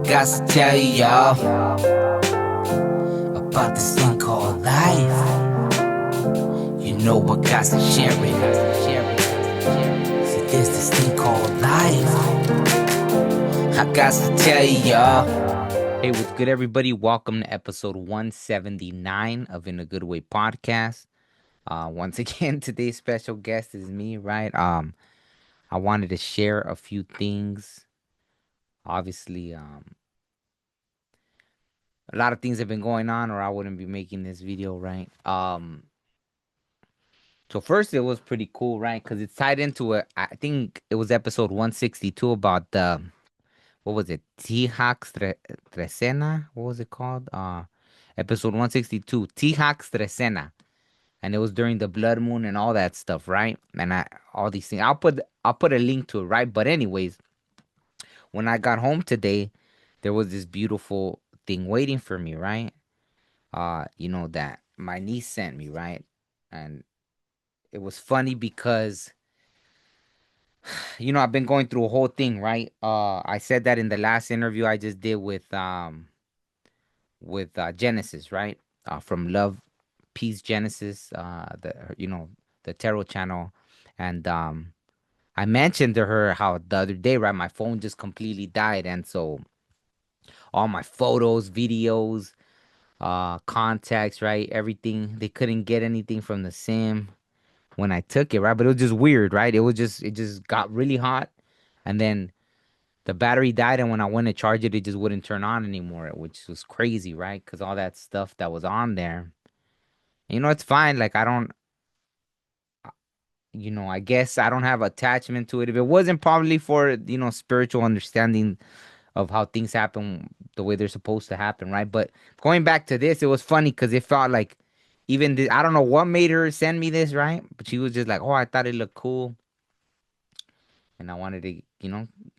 got to tell y'all about this thing called life. You know I got to share it. See, there's this thing called life. I got to tell y'all. Hey, what's good, everybody? Welcome to episode 179 of In a Good Way podcast. Once again, today's special guest is me, right? I wanted to share a few things. Obviously, a lot of things have been going on, or I wouldn't be making this video, right? So first, it was pretty cool, right? Because it's tied into I think it was episode 162 about the what was it? T-Hax Trecena? What was it called? Episode 162, T-Hax Trecena. And it was during the blood moon and all that stuff, right? And all these things. I'll put a link to it, right? But anyways, when I got home today, there was this beautiful thing waiting for me, right? That my niece sent me, right? And it was funny because I've been going through a whole thing, right? I said that in the last interview I just did with Genesis, right? From Love Peace Genesis, the tarot channel, and I mentioned to her how the other day, right, my phone just completely died, and so all my photos, videos, contacts, right, everything, they couldn't get anything from the SIM when I took it, right? But it was just weird, right? It just got really hot, and then the battery died, and when I went to charge it, it just wouldn't turn on anymore, which was crazy, right? Because all that stuff that was on there, it's fine. Like I don't, I guess I don't have attachment to it. If it wasn't probably for, spiritual understanding of how things happen the way they're supposed to happen, right? But going back to this, it was funny because it felt like even this, I don't know what made her send me this, right? But she was just like, "Oh, I thought it looked cool, and I wanted to,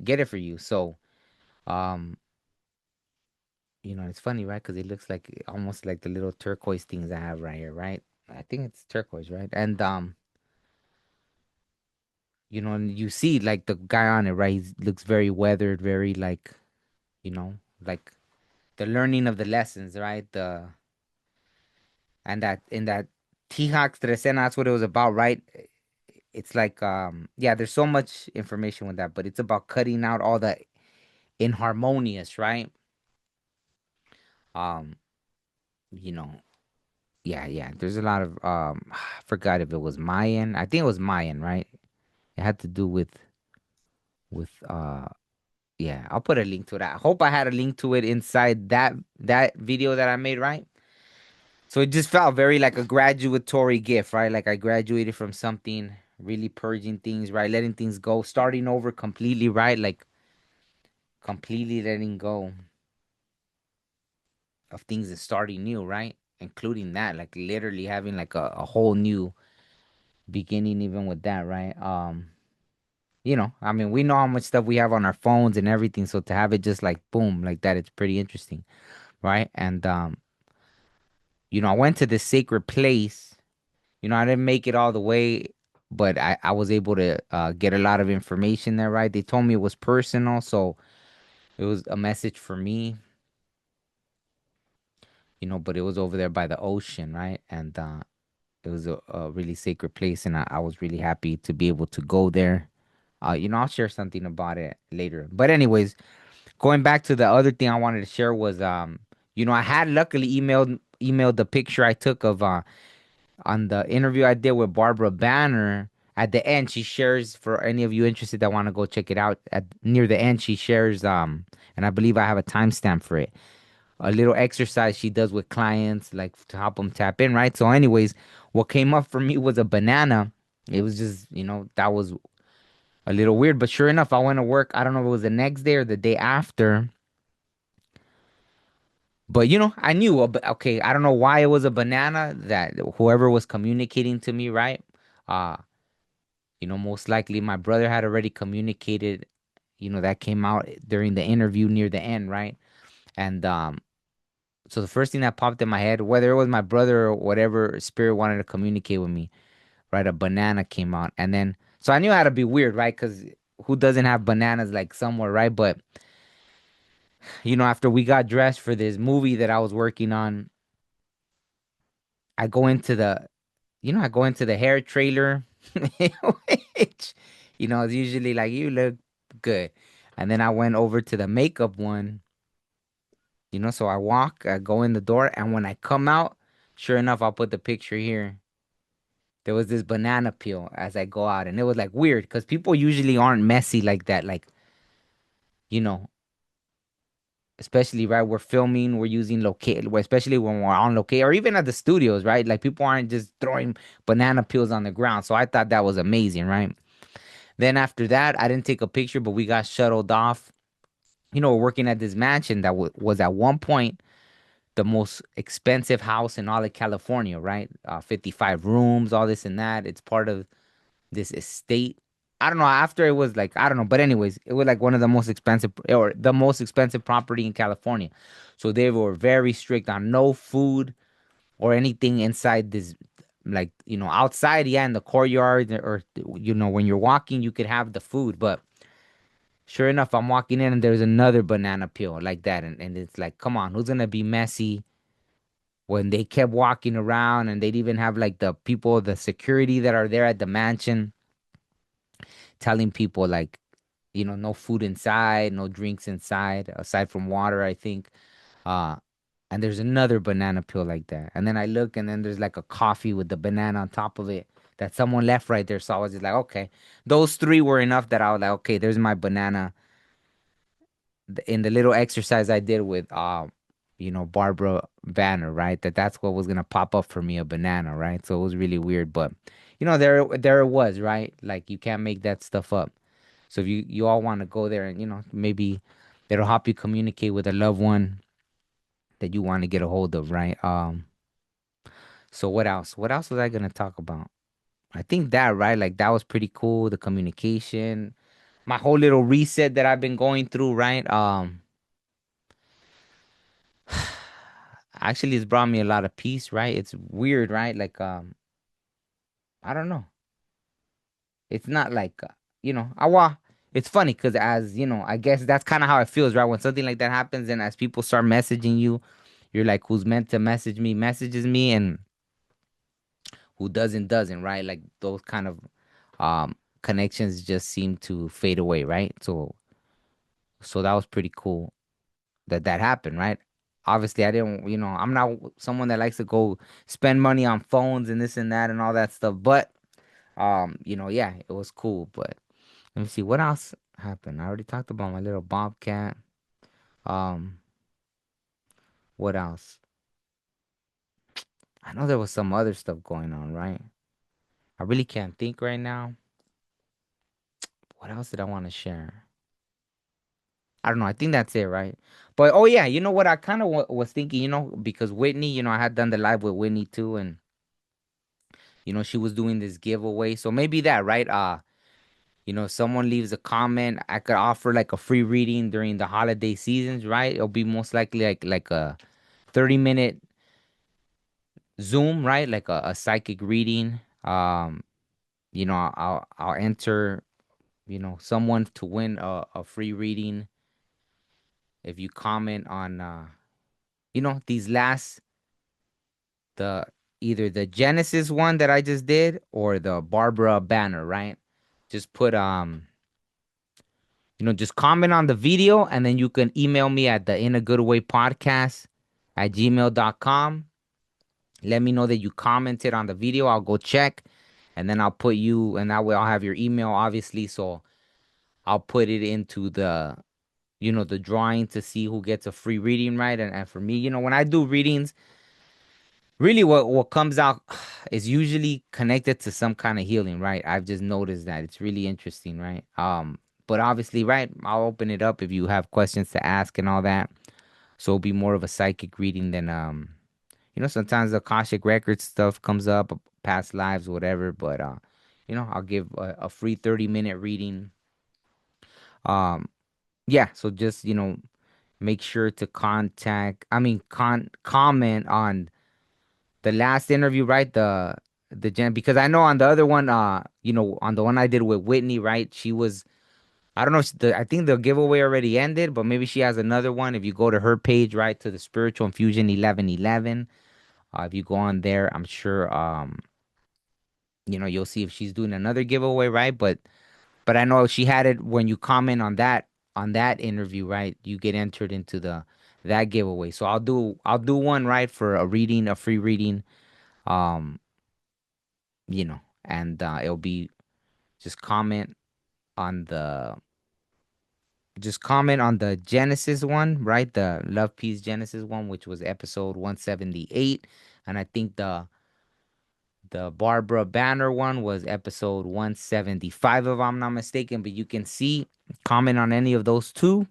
get it for you." So, um, it's funny, right? Because it looks like almost like the little turquoise things I have right here, right? I think it's turquoise, right? And and you see like the guy on it, right? He looks very weathered, very like, you know, like the learning of the lessons, right? And that in that T-Hawks Trecena, that's what it was about, right? It's like yeah, there's so much information with that, but it's about cutting out all the inharmonious, right? Um, you know, yeah. There's a lot of I forgot if it was Mayan. I think it was Mayan, right? It had to do with yeah, I'll put a link to that. I hope I had a link to it inside that video that I made, right? So it just felt very like a graduatory gift, right? Like I graduated from something, really purging things, right? Letting things go, starting over completely, right? Like completely letting go of things and starting new, right? Including that, like literally having like a whole new beginning, even with that, right? I mean, we know how much stuff we have on our phones and everything, so to have it just like boom, like that, it's pretty interesting, right? And I went to this sacred place. I didn't make it all the way, but I was able to get a lot of information there, right? They told me it was personal, so it was a message for me, but it was over there by the ocean, right? And it was a really sacred place, and I was really happy to be able to go there. I'll share something about it later. But anyways, going back to the other thing I wanted to share was I had luckily emailed the picture I took of on the interview I did with Barbara Banner. At the end, she shares, for any of you interested that want to go check it out. At near the end, she shares and I believe I have a timestamp for it. A little exercise she does with clients, like to help them tap in, right? So, anyways, what came up for me was a banana. It was just, that was a little weird, but sure enough, I went to work. I don't know if it was the next day or the day after, but I knew. Okay, I don't know why it was a banana that whoever was communicating to me, right? Uh, most likely my brother had already communicated. That came out during the interview near the end, right? And so the first thing that popped in my head, whether it was my brother or whatever spirit wanted to communicate with me, right? A banana came out, and then so I knew it had to be weird, right? Because who doesn't have bananas like somewhere, right? But After we got dressed for this movie that I was working on, I go into the hair trailer, which, it's usually like, you look good. And then I went over to the makeup one, so I go in the door, and when I come out, sure enough, I'll put the picture here. There was this banana peel as I go out, and it was like weird because people usually aren't messy like that. Like, you know, especially right, we're filming, we're using locate, especially when we're on locate or even at the studios, right? Like people aren't just throwing banana peels on the ground. So I thought that was amazing, right? Then after that, I didn't take a picture, but we got shuttled off. We're working at this mansion that was at one point the most expensive house in all of California, right? 55 rooms, all this and that. It's part of this estate. I don't know. After it was like, I don't know, but anyways, it was like one of the most expensive or the most expensive property in California. So they were very strict on no food or anything inside this, like, outside, yeah, in the courtyard, or when you're walking, you could have the food. But sure enough, I'm walking in and there's another banana peel like that. And it's like, come on, who's gonna be messy when they kept walking around, and they'd even have like the people, the security that are there at the mansion telling people like, no food inside, no drinks inside, aside from water, I think. Uh, and there's another banana peel like that. And then I look, and then there's like a coffee with the banana on top of it that someone left right there. So I was just like, okay, those three were enough that I was like, okay, there's my banana. In the little exercise I did with, Barbara Banner, right? That's what was gonna pop up for me, a banana, right? So it was really weird, but there it was, right? Like you can't make that stuff up. So if you all want to go there, and maybe it'll help you communicate with a loved one that you want to get a hold of, right? So what else? What else was I gonna talk about? I think that, right? Like that was pretty cool. The communication, my whole little reset that I've been going through, right? Actually, it's brought me a lot of peace, right? It's weird, right? Like, I don't know. It's not like, it's funny because, as I guess that's kind of how it feels, right? When something like that happens, and as people start messaging you, you're like, who's meant to message me messages me, and who doesn't, right? Like those kind of connections just seem to fade away, right? So that was pretty cool that happened, right? Obviously, I didn't, I'm not someone that likes to go spend money on phones and this and that and all that stuff. But yeah, it was cool. But let me see what else happened. I already talked about my little bobcat. Um, what else? I know there was some other stuff going on, right? I really can't think right now. What else did I want to share? I don't know. I think that's it, right? But oh yeah, you know what? I kind of was thinking, because Whitney, I had done the live with Whitney too, and she was doing this giveaway. So maybe that, right? Someone leaves a comment, I could offer like a free reading during the holiday seasons, right? It'll be most likely like a 30-minute Zoom, right? Like a psychic reading. I'll enter, someone to win a free reading if you comment on these last the either the Genesis one that I just did or the Barbara Banner, right? Just put just comment on the video, and then you can email me at the In a Good Way podcast at gmail.com. Let me know that you commented on the video. I'll go check, and then I'll put you, and that way I'll have your email, obviously. So I'll put it into the drawing to see who gets a free reading, right? And for me, when I do readings, really what comes out is usually connected to some kind of healing, right? I've just noticed that it's really interesting, right? But obviously, right, I'll open it up if you have questions to ask and all that. So it'll be more of a psychic reading than sometimes the Akashic record stuff comes up, past lives, whatever. But I'll give a free 30-minute reading. um yeah, so just make sure to comment on the last interview, right? The Gen, because I know on the other one, on the one I did with Whitney, right? She was, I don't know if I think the giveaway already ended, but maybe she has another one. If you go to her page, right, to the Spiritual Infusion 1111, if you go on there, I'm sure you'll see if she's doing another giveaway, right? But I know she had it when you comment on that interview, right? You get entered into the that giveaway. So I'll do one, right, for a reading, a free reading, um, and it'll be just on the comment on the Genesis one, right? The Love Peace Genesis one, which was episode 178. And I think the Barbara Banner one was episode 175, if I'm not mistaken. But you can see, comment on any of those two,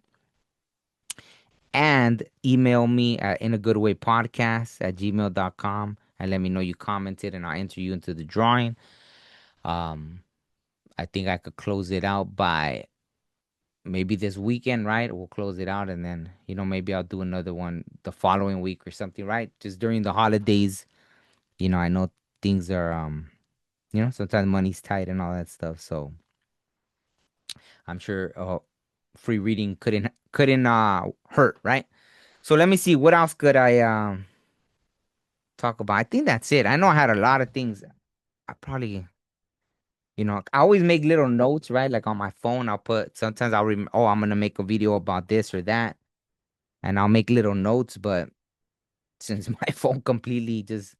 and email me at inagoodwaypodcast@gmail.com and let me know you commented, and I'll enter you into the drawing. Um, I think I could close it out by maybe this weekend, right? We'll close it out, and then maybe I'll do another one the following week or something, right? Just during the holidays, I know things are sometimes money's tight and all that stuff. So I'm sure free reading couldn't hurt, right? So let me see, what else could I talk about. I think that's it. I know I had a lot of things. I probably, I always make little notes, right? Like on my phone, I'll put, sometimes I'll remember, oh, I'm going to make a video about this or that. And I'll make little notes. But since my phone completely just,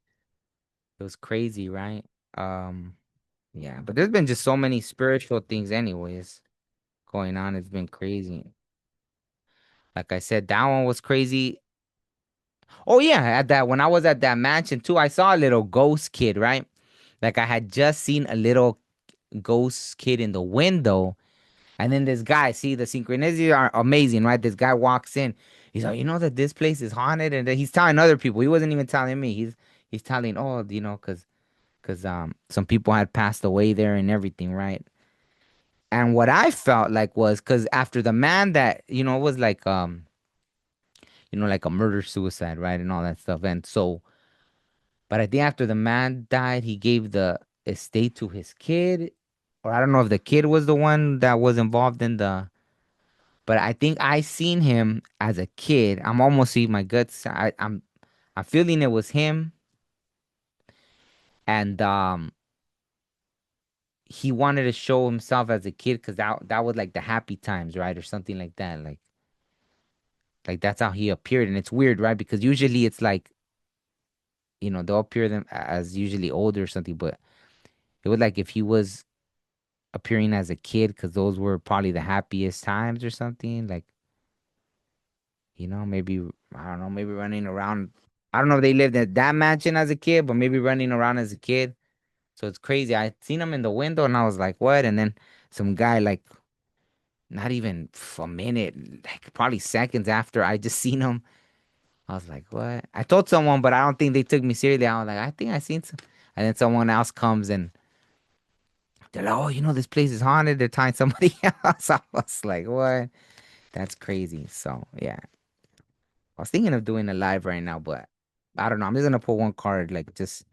it was crazy, right? Um, yeah, but there's been just so many spiritual things, anyways, going on. It's been crazy. Like I said, that one was crazy. Oh, yeah. When I was at that mansion too, I saw a little ghost kid, right? Like I had just seen a little ghost kid in the window. And then this guy, see, the synchronicities are amazing, right? This guy walks in. He's like, you know that this place is haunted, and then he's telling other people. He wasn't even telling me. He's telling, oh, because some people had passed away there and everything, right? And what I felt like was because after the man that it was like like a murder suicide, right, and all that stuff. And so, but I think after the man died, he gave the estate to his kid, or I don't know if the kid was the one that was involved in the. But I think I seen him as a kid. I'm almost seeing my guts. I'm feeling it was him, and he wanted to show himself as a kid because that was like the happy times, right, or something like that. Like that's how he appeared, and it's weird, right? Because usually it's like they'll appear them as usually older or something, but it was like if he was appearing as a kid because those were probably the happiest times or something. Like maybe I don't know, maybe running around. I don't know if they lived at that mansion as a kid, but maybe running around as a kid. So it's crazy. I seen him in the window and I was like, what? And then some guy, like, not even a minute, like probably seconds after I just seen him, I was like, what? I told someone, but I don't think they took me seriously. I was like, I think I seen some. And then someone else comes and they're like, oh, this place is haunted. They're telling somebody else. I was like, what? That's crazy. So yeah. I was thinking of doing a live right now, but I don't know. I'm just gonna put one card, like just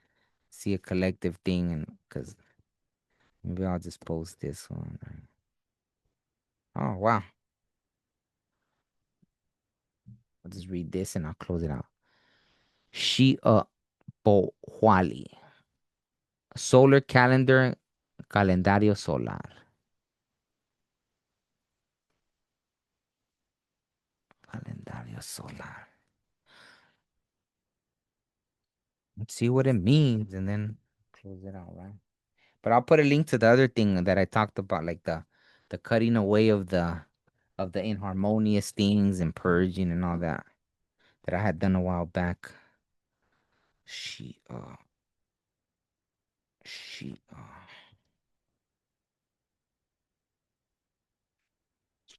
see a collective thing, and because maybe I'll just post this one. Oh wow, I'll just read this and I'll close it out. Shia Bohwali, solar calendar, calendario solar, calendario solar. Let's see what it means, and then close it out, right? But I'll put a link to the other thing that I talked about, like the cutting away of the inharmonious things and purging and all that I had done a while back. She she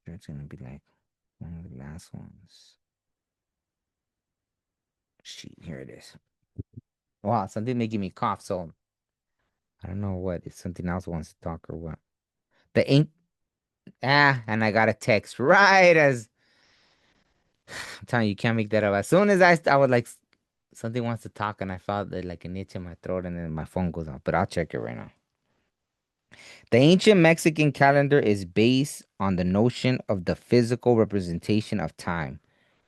it's gonna be like one of the last ones. She Here it is. Wow, something making me cough, so I don't know what if something else wants to talk or what. The ink and I got a text right as I'm telling you, you can't make that up. As soon as I was like something wants to talk and I felt that like an itch in my throat and then my phone goes off. But I'll check it right now. The ancient Mexican calendar is based on the notion of the physical representation of time,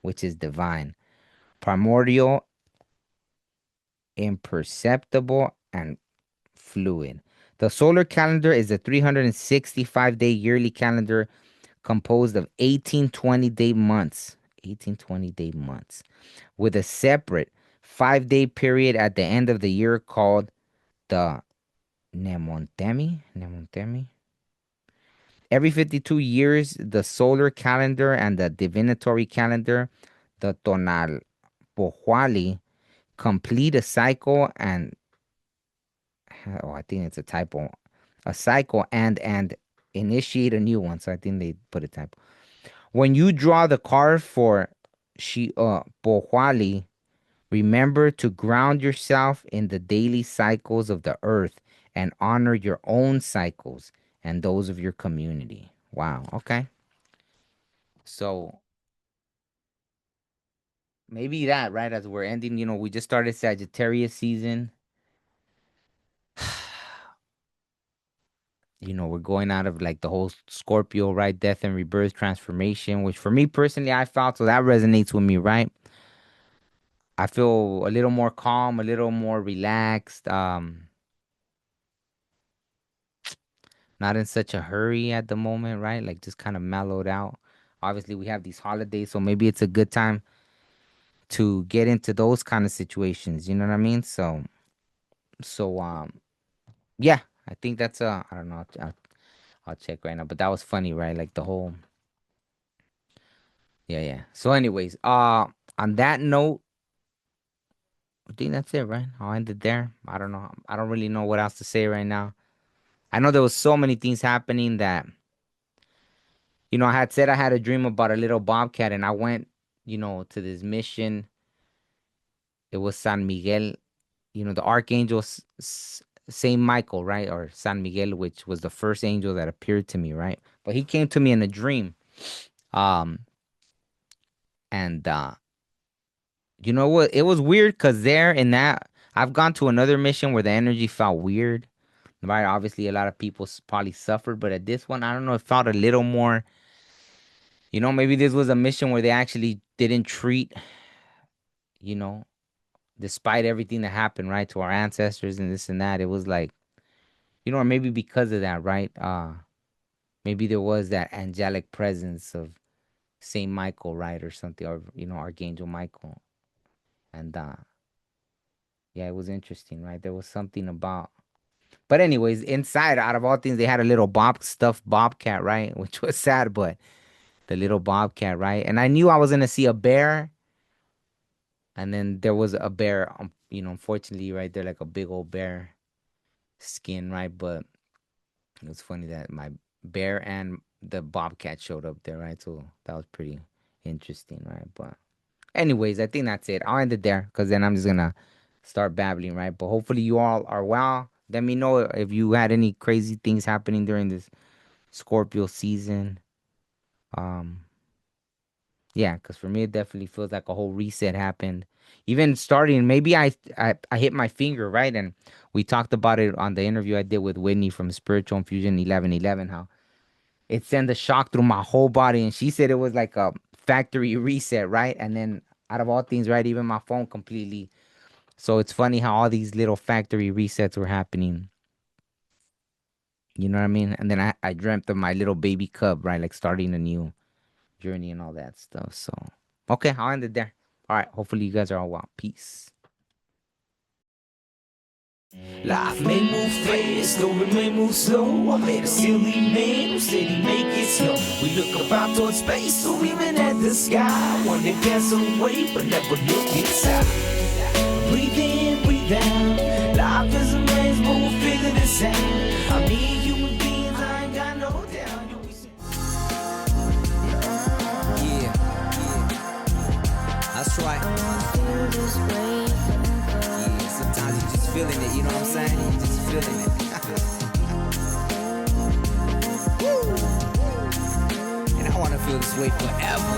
which is divine, primordial, imperceptible, and fluid. The solar calendar is a 365-day yearly calendar composed of 1820-day months, 1820-day months, with a separate 5-day period at the end of the year called the Nemontemi. Every 52 years, the solar calendar and the divinatory calendar, the Tonalpohualli, complete a cycle and I think it's a typo, a cycle and initiate a new one. So I think they put a typo. When you draw the card for Pohwali, remember to ground yourself in the daily cycles of the earth and honor your own cycles and those of your community. Wow. Okay. So maybe that, right? As we're ending, we just started Sagittarius season. We're going out of like the whole Scorpio, right? Death and rebirth transformation, which for me personally, I felt so that resonates with me, right? I feel a little more calm, a little more relaxed, not in such a hurry at the moment, right? Like just kind of mellowed out. Obviously, we have these holidays, so maybe it's a good time to get into those kind of situations. You know what I mean? So, yeah, I think that's I don't know. I'll check right now, but that was funny, right? Like the whole, yeah, yeah. So, anyways, on that note, I think that's it, right? I'll end it there. I don't know. I don't really know what else to say right now. I know there was so many things happening that, I had said I had a dream about a little bobcat, and I went, to this mission. It was San Miguel, the archangel Saint Michael, right, or San Miguel, which was the first angel that appeared to me, right. But he came to me in a dream, um, and you know what? It was weird because there in that I've gone to another mission where the energy felt weird, right? Obviously, a lot of people probably suffered, but at this one, I don't know, it felt a little more. Maybe this was a mission where they actually didn't treat, you know, despite everything that happened, right, to our ancestors and this and that. It was like, or maybe because of that, right? Maybe there was that angelic presence of Saint Michael, right, or something, or Archangel Michael, and yeah, it was interesting, right? There was something about. But anyways, inside, out of all things, they had a little stuffed bobcat, right, which was sad, but the little bobcat, right, and I knew I was gonna see a bear, and then there was a bear, unfortunately, right there, like a big old bear skin, right, but it was funny that my bear and the bobcat showed up there, right? So that was pretty interesting, right? But anyways, I think that's it. I'll end it there because then I'm just gonna start babbling, right? But hopefully you all are well. Let me know if you had any crazy things happening during this Scorpio season. Um, yeah, because for me it definitely feels like a whole reset happened. Even starting, maybe I hit my finger, right? And we talked about it on the interview I did with Whitney from Spiritual Infusion 1111, how it sent a shock through my whole body. And she said it was like a factory reset, right? And then out of all things, right, even my phone completely. So it's funny how all these little factory resets were happening. You know what I mean? And then I dreamt of my little baby cub, right? Like starting a new journey and all that stuff. So, okay, I'll end it there. All right. Hopefully you guys are all well. Peace. Life may move fast or it may move slow. I met a silly man who said he'd make it slow. We look up out towards space or even at the sky. One day pass away but never look inside. Breathe in, breathe out. Life is a maze but we'll figure this out. I mean human beings, I ain't got no doubt. Yeah, that's right. Sometimes you just feeling it, you know what I'm saying? You just feeling it. And I wanna feel this way forever.